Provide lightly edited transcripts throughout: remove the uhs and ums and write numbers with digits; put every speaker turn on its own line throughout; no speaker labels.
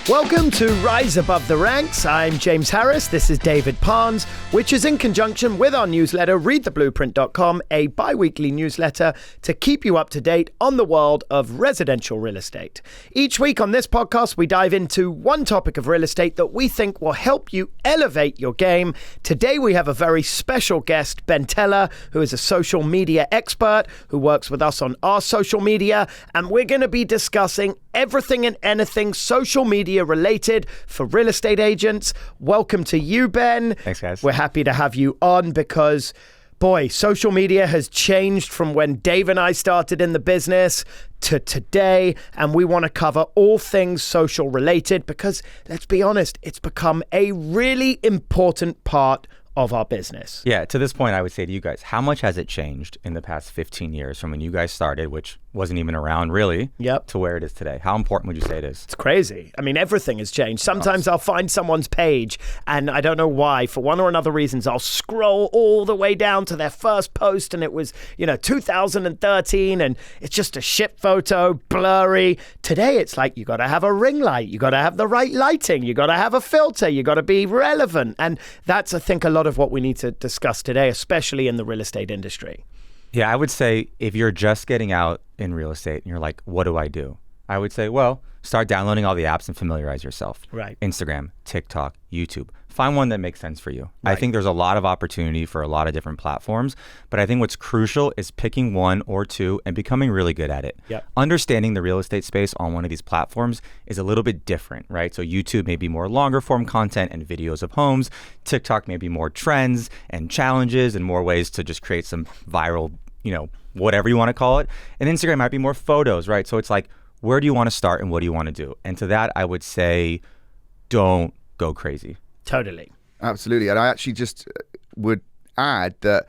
Welcome to Rise Above the Ranks. I'm James Harris. This is David Parnes, which is in conjunction with our newsletter, readtheblueprint.com, a bi-weekly newsletter to keep you up to date on the world of residential real estate. Each week on this podcast, we dive into one topic of real estate that we think will help you elevate your game. Today, we have a very special guest, Ben Teller, who is a social media expert who works with us on our social media, and we're going to be discussing everything and anything social media related for real estate agents. Welcome to you, Ben.
Thanks, guys.
We're happy to have you on because, boy, social media has changed from when Dave and I started in the business to today, and we want to cover all things social related because, let's be honest, it's become a really important part of our business.
Yeah, to this point, I would say to you guys, how much has it changed in the past 15 years from when you guys started, which wasn't even around really, to where it is today? How important would you say it is?
It's crazy. I mean, everything has changed. Sometimes I'll find someone's page and I don't know why, for one or another reasons, I'll scroll all the way down to their first post and it was, 2013 and it's just a shit photo, blurry. Today, it's like you got to have a ring light, you got to have the right lighting, you got to have a filter, you got to be relevant. And that's, I think, a lot of what we need to discuss today, especially in the real estate industry.
Yeah, I would say if you're just getting out in real estate and you're like, what do I do? I would say, well, start downloading all the apps and familiarize yourself.
Right.
Instagram, TikTok, YouTube. Find one that makes sense for you.
Right.
I think there's a lot of opportunity for a lot of different platforms, but I think what's crucial is picking one or two and becoming really good at it.
Yep.
Understanding the real estate space on one of these platforms is a little bit different, right? So YouTube may be more longer form content and videos of homes. TikTok may be more trends and challenges and more ways to just create some viral, whatever you want to call it. And Instagram might be more photos, right? So it's like, where do you want to start and what do you want to do? And to that, I would say, don't go crazy.
Totally.
Absolutely. And I actually just would add that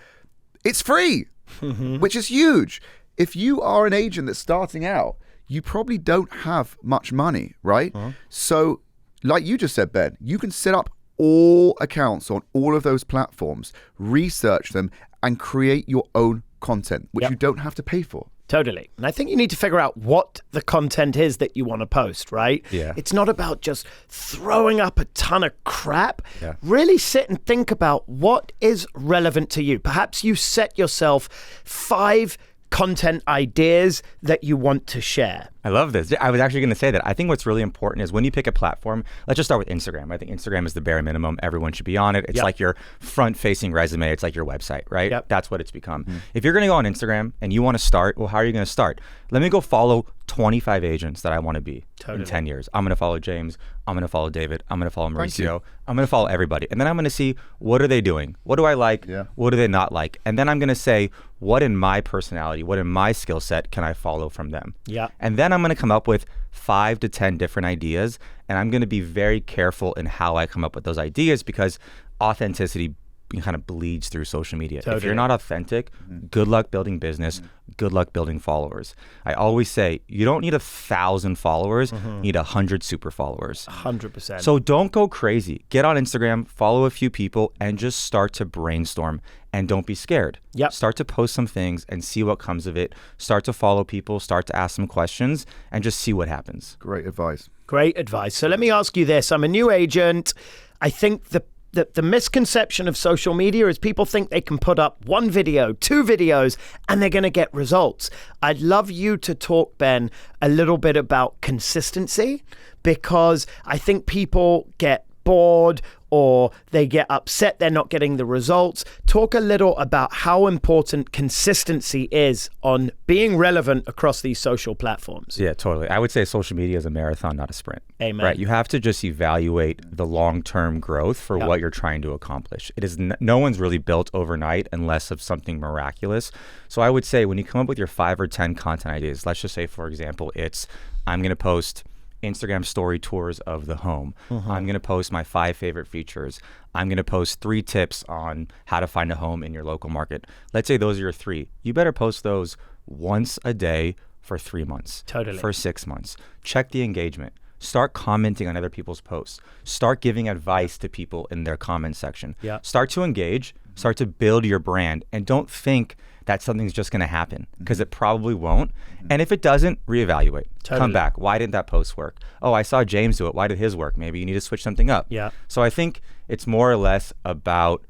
it's free, which is huge. If you are an agent that's starting out, you probably don't have much money, right? So like you just said, Ben, you can set up all accounts on all of those platforms, research them, and create your own content, which you don't have to pay for.
Totally. And I think you need to figure out what the content is that you want to post, right?
Yeah.
It's not about just throwing up a ton of crap.
Yeah.
Really sit and think about what is relevant to you. Perhaps you set yourself 5 content ideas that you want to share.
I love this. I was actually going to say that. I think what's really important is when you pick a platform, let's just start with Instagram. I think Instagram is the bare minimum. Everyone should be on it. It's like your front-facing resume. It's like your website, right?
Yep.
That's what it's become. If you're going to go on Instagram and you want to start, well, how are you going to start? Let me go follow 25 agents that I want to be in 10 years. I'm going to follow James. I'm going to follow David. I'm going to follow Mauricio. I'm going to follow everybody. And then I'm going to see, what are they doing? What do I like? What do they not like? And then I'm going to say, what in my personality, what in my skill set can I follow from them? And then I'm going to come up with 5 to 10 different ideas. And I'm going to be very careful in how I come up with those ideas because authenticity kind of bleeds through social media. If you're not authentic, good luck building business, good luck building followers. I always say, you don't need 1,000 followers, you need 100 super followers.
100%.
So don't go crazy. Get on Instagram, follow a few people, and just start to brainstorm. And don't be scared. Start to post some things and see what comes of it. Start to follow people, start to ask some questions, and just see what happens.
Great advice.
Great advice. So let me ask you this. I'm a new agent. I think the misconception of social media is people think they can put up 1 video, 2 videos, and they're going to get results. I'd love you to talk, Ben, a little bit about consistency because I think people get bored or they get upset they're not getting the results. Talk a little about how important consistency is on being relevant across these social platforms.
Yeah, totally. I would say social media is a marathon, not a sprint.
Amen.
Right? You have to just evaluate the long-term growth for what you're trying to accomplish. It is no one's really built overnight unless of something miraculous. So I would say when you come up with your 5 or 10 content ideas, let's just say, for example, it's I'm going to post Instagram story tours of the home. I'm going to post my 5 favorite features. I'm going to post 3 tips on how to find a home in your local market. Let's say those are your 3. You better post those once a day for 3 months.
Totally.
For 6 months. Check the engagement. Start commenting on other people's posts. Start giving advice to people in their comment section.
Yeah.
Start to engage. Start to build your brand, and don't think that something's just going to happen, because it probably won't. And if it doesn't, reevaluate. Come back. Why didn't that post work? Oh, I saw James do it. Why did his work? Maybe you need to switch something up.
Yeah.
So I think it's more or less about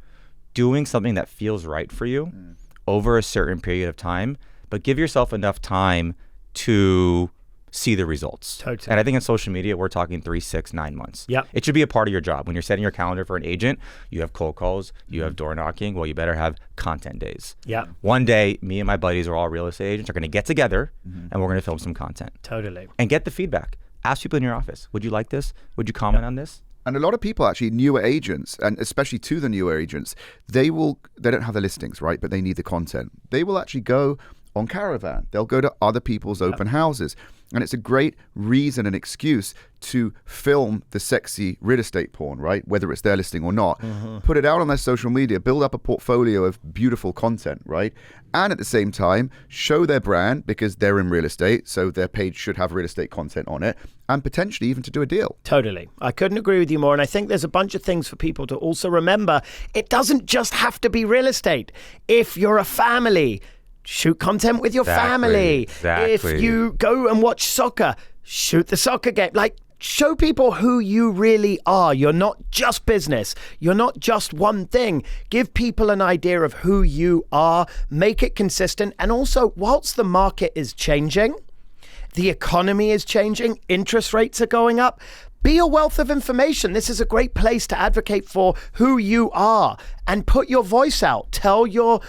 doing something that feels right for you over a certain period of time, but give yourself enough time to see the results.
Totally.
And I think in social media, we're talking 3, 6, 9 months.
Yep.
It should be a part of your job. When you're setting your calendar for an agent, you have cold calls, you have door knocking. Well, you better have content days.
Yeah.
One day, me and my buddies are all real estate agents, are going to get together and we're going to film some content.
Totally.
And get the feedback. Ask people in your office, would you like this? Would you comment on this?
And a lot of people, actually, newer agents, and especially to the newer agents, they don't have the listings, right? But they need the content. They will actually go on Caravan. They'll go to other people's open houses. And it's a great reason and excuse to film the sexy real estate porn, right? Whether it's their listing or not. Put it out on their social media, build up a portfolio of beautiful content, right? And at the same time, show their brand, because they're in real estate, so their page should have real estate content on it, and potentially even to do a deal.
Totally. I couldn't agree with you more. And I think there's a bunch of things for people to also remember. It doesn't just have to be real estate. If you're a family, shoot content with your family.
Exactly.
If you go and watch soccer, shoot the soccer game. Like, show people who you really are. You're not just business. You're not just one thing. Give people an idea of who you are. Make it consistent. And also, whilst the market is changing, the economy is changing, interest rates are going up, be a wealth of information. This is a great place to advocate for who you are and put your voice out. Tell your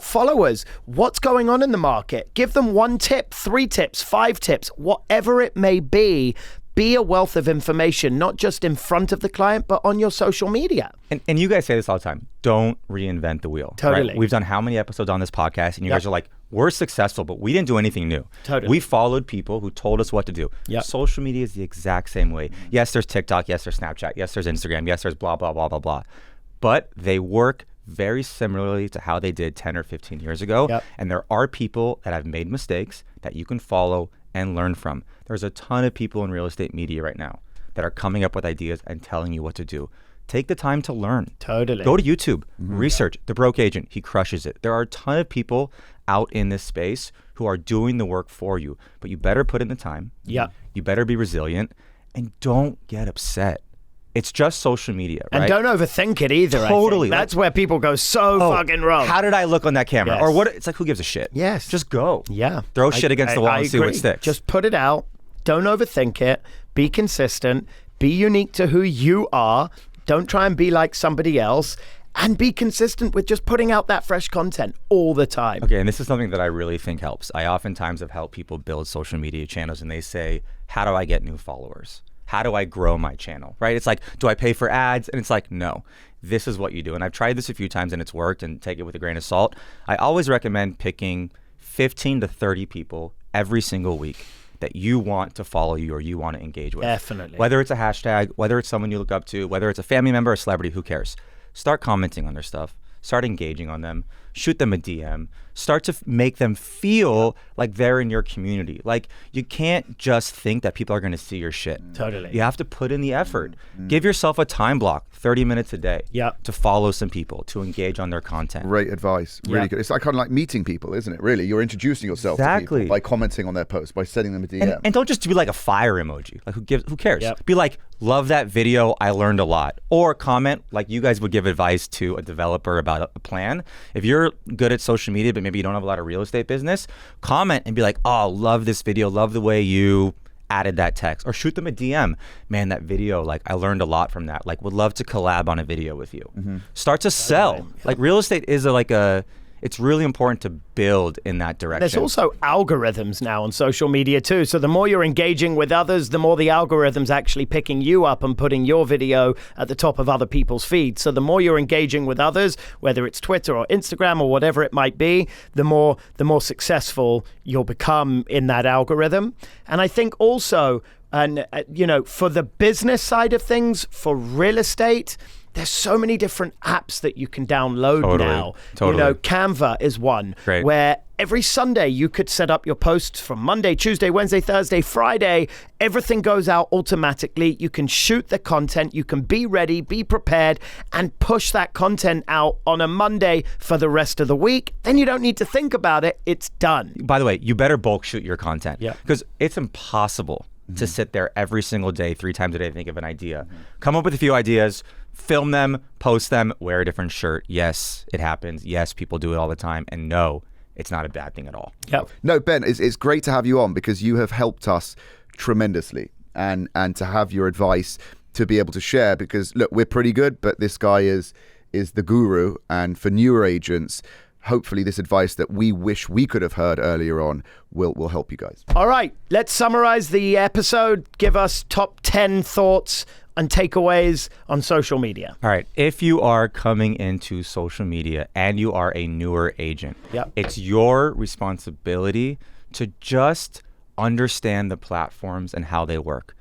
followers what's going on in the market. Give them 1 tip, 3 tips, 5 tips, whatever it may be. Be a wealth of information, not just in front of the client, but on your social media.
And you guys say this all the time. Don't reinvent the wheel.
Totally.
Right? We've done how many episodes on this podcast, and you guys are like, we're successful, but we didn't do anything new.
Totally.
We followed people who told us what to do.
Yep.
Social media is the exact same way. Yes, there's TikTok. Yes, there's Snapchat. Yes, there's Instagram. Yes, there's blah, blah, blah, blah, blah. But they work very similarly to how they did 10 or 15 years ago.
Yep.
And there are people that have made mistakes that you can follow and learn from. There's a ton of people in real estate media right now that are coming up with ideas and telling you what to do. Take the time to learn.
Totally.
Go to YouTube, research The Broke Agent. He crushes it. There are a ton of people out in this space who are doing the work for you, but you better put in the time.
Yeah.
You better be resilient, and don't get upset. It's just social media, right?
And don't overthink it either.
Totally.
I think. That's where people go so fucking wrong.
How did I look on that camera?
Yes.
Or what? It's like, who gives a shit?
Yes.
Just go.
Yeah.
Throw shit against the wall and see what
agree.
sticks.
Just put it out. Don't overthink it. Be consistent. Be unique to who you are. Don't try and be like somebody else. And be consistent with just putting out that fresh content all the time.
Okay, and this is something that I really think helps. I oftentimes have helped people build social media channels, and they say, how do I get new followers? How do I grow my channel, right? It's like, do I pay for ads? And it's like, no, this is what you do. And I've tried this a few times and it's worked, and take it with a grain of salt. I always recommend picking 15 to 30 people every single week that you want to follow you or you want to engage with.
Definitely.
Whether it's a hashtag, whether it's someone you look up to, whether it's a family member or a celebrity, who cares? Start commenting on their stuff. Start engaging on them. Shoot them a DM. Start to make them feel like they're in your community. Like, you can't just think that people are going to see your shit.
Totally.
You have to put in the effort. Give yourself a time block, 30 minutes a day, to follow some people, to engage on their content.
Great advice. Really good. It's like kind of like meeting people, isn't it? Really, you're introducing yourself to people by commenting on their posts, by sending them a DM.
And don't just do like a fire emoji. Like, who cares? Be like, love that video, I learned a lot. Or comment like you guys would give advice to a developer about a plan. If you're good at social media, but maybe you don't have a lot of real estate business, comment and be like, oh, love this video, love the way you added that text. Or shoot them a DM. Man, that video, like, I learned a lot from that. Like, would love to collab on a video with you. Start to sell. Like, real estate is it's really important to build in that direction.
There's also algorithms now on social media too. So the more you're engaging with others, the more the algorithm's actually picking you up and putting your video at the top of other people's feeds. So the more you're engaging with others, whether it's Twitter or Instagram or whatever it might be, the more successful you'll become in that algorithm. And I think also, for the business side of things, for real estate, there's so many different apps that you can download now.
Totally.
You know, Canva is one.
Great.
Where every Sunday you could set up your posts from Monday, Tuesday, Wednesday, Thursday, Friday. Everything goes out automatically. You can shoot the content. You can be ready, be prepared, and push that content out on a Monday for the rest of the week. Then you don't need to think about it. It's done.
By the way, you better bulk shoot your content.
Yeah.
Because it's impossible to sit there every single day, 3 times a day, think of an idea. Come up with a few ideas, film them, post them, wear a different shirt. Yes, it happens. Yes, people do it all the time. And no, it's not a bad thing at all.
Yep.
No, Ben, it's great to have you on because you have helped us tremendously, and to have your advice to be able to share, because look, we're pretty good, but this guy is the guru, and for newer agents, hopefully this advice that we wish we could have heard earlier on will help you guys.
All right, let's summarize the episode. Give us top 10 thoughts and takeaways on social media.
All right. If you are coming into social media and you are a newer agent, it's your responsibility to just understand the platforms and how they work.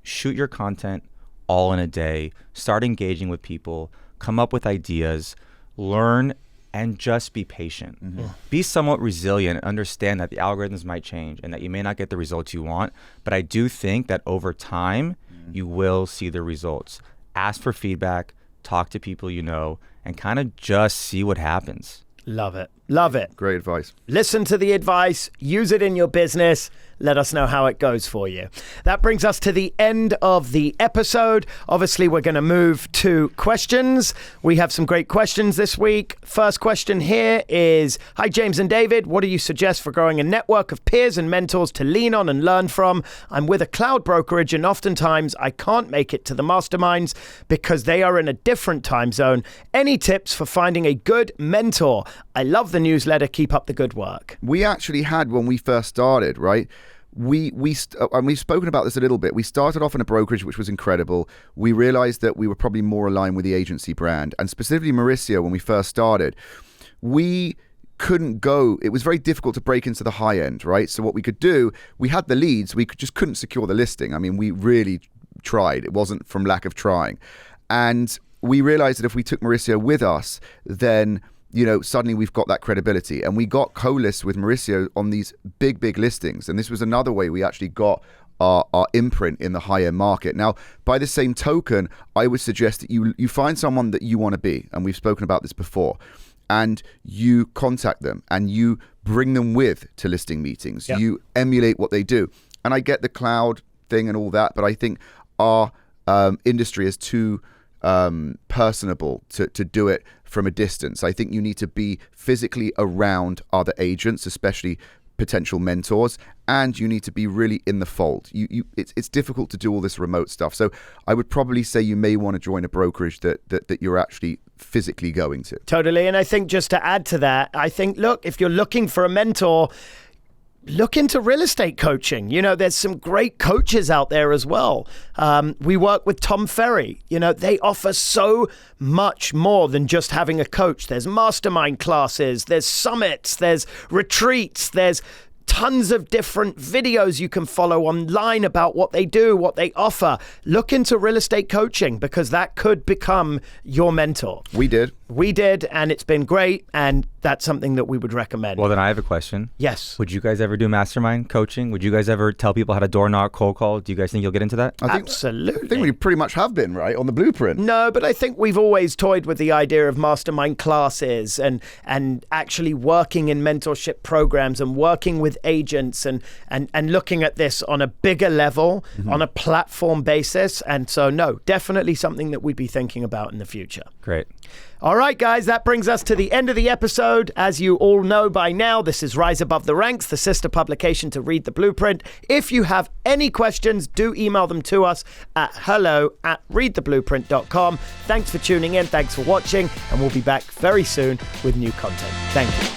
Shoot your content all in a day. Start engaging with people. Come up with ideas. Learn and just be patient. Be somewhat resilient and understand that the algorithms might change and that you may not get the results you want. But I do think that over time, you will see the results. Ask for feedback, talk to people you know, and kind of just see what happens.
Love it. Love it.
Great advice.
Listen to the advice, use it in your business. Let us know how it goes for you. That brings us to the end of the episode. Obviously, we're going to move to questions. We have some great questions this week. First question here is, hi, James and David. What do you suggest for growing a network of peers and mentors to lean on and learn from? I'm with a cloud brokerage, and oftentimes I can't make it to the masterminds because they are in a different time zone. Any tips for finding a good mentor? I love the newsletter. Keep up the good work.
We actually had, when we first started, right? And we've spoken about this a little bit. We started off in a brokerage, which was incredible. We realized that we were probably more aligned with the agency brand, and specifically Mauricio. When we first started, we couldn't go. It was very difficult to break into the high end, right? So what we could do, we had the leads, we just couldn't secure the listing. I mean, we really tried. It wasn't from lack of trying, and we realized that if we took Mauricio with us, then suddenly we've got that credibility, and we got co-lists with Mauricio on these big listings. And this was another way we actually got our imprint in the high-end market. Now, by the same token, I would suggest that you find someone that you want to be, and we've spoken about this before, and you contact them and you bring them with to listing meetings. Yep. You emulate what they do. And I get the cloud thing and all that, but I think our industry is too personable to do it from a distance. I think you need to be physically around other agents, especially potential mentors, and you need to be really in the fold. It's difficult to do all this remote stuff. So I would probably say you may want to join a brokerage that you're actually physically going to.
Totally. And I think just to add to that, I think, look, if you're looking for a mentor, look into real estate coaching. There's some great coaches out there as well. We work with Tom Ferry. They offer so much more than just having a coach. There's mastermind classes, there's summits, there's retreats, there's tons of different videos you can follow online about what they do, what they offer. Look into real estate coaching because that could become your mentor.
We did, and it's been great, and that's something that we would recommend.
Well, then I have a question.
Yes.
Would you guys ever do mastermind coaching? Would you guys ever tell people how to door knock, cold call? Do you guys think you'll get into that?
Absolutely.
I think we pretty much have been, right, on the blueprint.
No, but I think we've always toyed with the idea of mastermind classes and actually working in mentorship programs and working with agents and looking at this on a bigger level, on a platform basis. And so, no, definitely something that we'd be thinking about in the future.
Great.
All right, guys, that brings us to the end of the episode. As you all know by now, this is Rise Above the Ranks, the sister publication to Read the Blueprint. If you have any questions, do email them to us at hello@readtheblueprint.com. Thanks for tuning in. Thanks for watching. And we'll be back very soon with new content. Thank you.